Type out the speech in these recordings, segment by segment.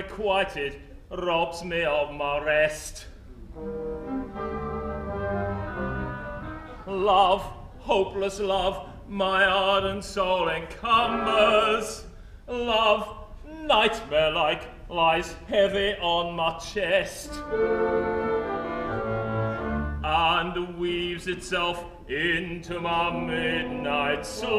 unrequited robs me of my rest. Love, hopeless love, my ardent soul encumbers. Love, nightmare-like, lies heavy on my chest and weaves itself into my midnight slumbers.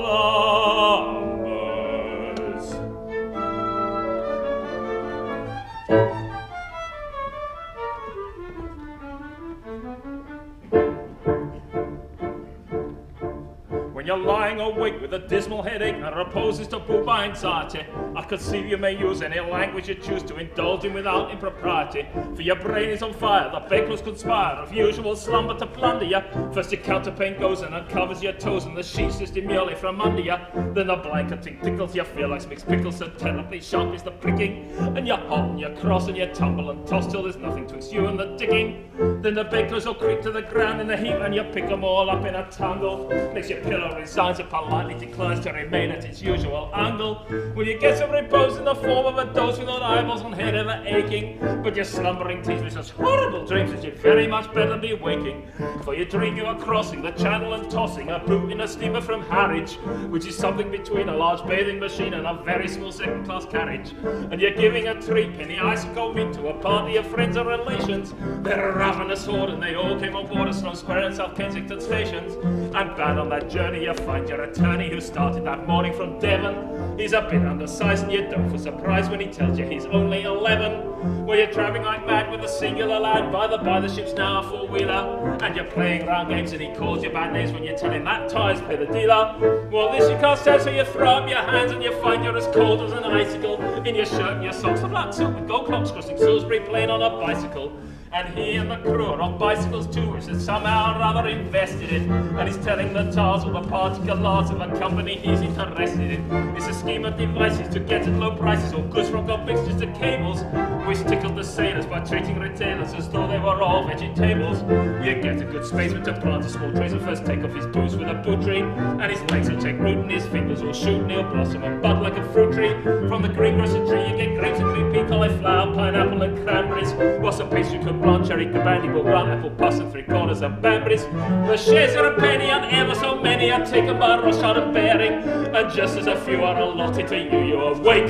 When you're lying awake with a dismal headache and repose is taboo by anxiety, I conceive you may use any language you choose to indulge in without impropriety. For your brain is on fire, the bakers conspire of usual slumber to plunder you. First your counterpane goes and uncovers your toes and the sheets is demurely from under you. Then the blanketing tickles, you feel like mixed pickles, so terribly sharp is the pricking. And you're hot and you're cross and you tumble and toss till there's nothing twixt you and the digging. Then the bakers will creep to the ground in the heap and you pick them all up in a tangle. Makes your pillow resigns and politely declines to remain at its usual angle. Will you get some repose in the form of a dose without eyeballs and head ever aching? But your slumbering teeth with such horrible dreams that you'd very much better be waking. For you dream you are crossing the channel and tossing a boot in a steamer from Harwich, which is something between a large bathing machine and a very small second-class carriage. And you're giving a 3-penny icicle meat to a party of friends and relations. They're a ravenous horde and they all came on board at Sloane Square and South Kensington stations. And bad on that journey you find your attorney who started that morning from Devon. He's a bit undersized and you don't feel surprised when he tells you he's only 11. Well, you're driving like mad with a singular lad, by the ship's now a four-wheeler. And you're playing round games and he calls you bad names when you tell him that tires pay the dealer. Well, this you can't stand, so you throw up your hands and you find you're as cold as an icicle. In your shirt and your socks of black silk with gold clocks crossing Salisbury Plain on a bicycle. And he and the crew are on bicycles too, which is somehow or other invested in. And he's telling the tales of the particulars of a company he's interested in. It's a scheme of devices to get at low prices or goods from gold fixtures to cables, which tickled the sailors by treating retailers as though they were all vegetables. You get a good spaceman to plant a small trace and first take off his boots with a boot tree. And his legs will take root and his fingers will shoot and he'll blossom and bud like a fruit tree. From the greengrocer tree you get grapes and green pea, cauliflower, pineapple and cranberries. What's a pastry cooked blanc, cherry, cabandy, bourbon, apple puss and 3/4 of Banbury's. The shares are a penny and ever so many are taken by Rothschild and Baring. And just as a few are allotted to you, you awake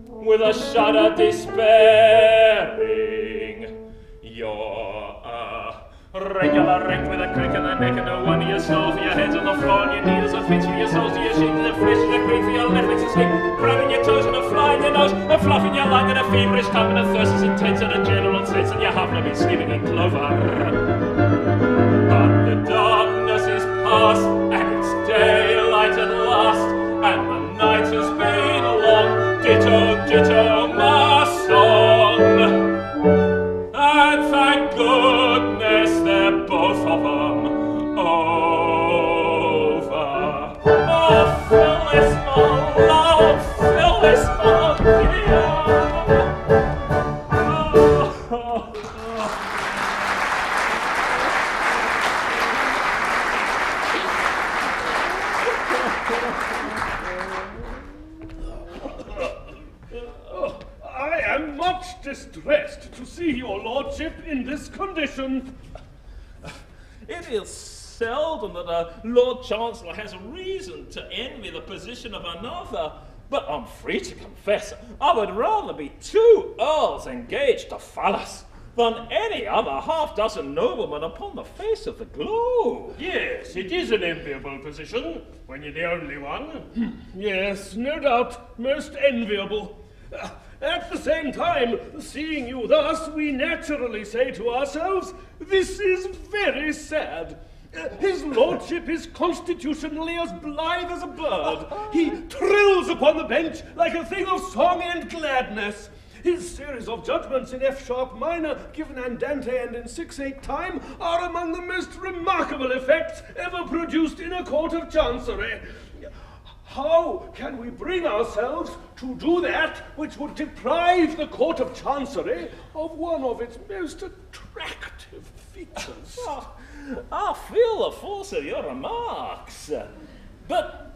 with a shudder despairing. You're a regular wreck with a crick in the neck and no one of your soul for your heads on the floor and your needles are fins for your soles to your shins and the flesh and the creek for your left legs to sleep. Grabbing your toes and a fly in your nose, a fluff in your lung and a feverish tongue and a thirst is intense and a general sense and you haven't been sleeping in clover. But the darkness is past and it's daylight at last and the night has been long. Ditto, ditto, my song. And thank goodness they're both of them over. Oh, Phyllis, my love, Phyllis, my dear. I am much distressed to see your lordship in this condition. It is seldom that a Lord Chancellor has reason to envy the position of another, but I'm free to confess I would rather be 2 earls engaged to Phallus than any other half-dozen noblemen upon the face of the globe. Yes, it is an enviable position when you're the only one. Yes, no doubt, most enviable. At the same time, seeing you thus, we naturally say to ourselves, this is very sad. His lordship is constitutionally as blithe as a bird. He trills upon the bench like a thing of song and gladness. His series of judgments in F-sharp minor, given andante and in 6/8 time, are among the most remarkable effects ever produced in a court of chancery. How can we bring ourselves to do that which would deprive the Court of Chancery of one of its most attractive features? I feel the force of your remarks. But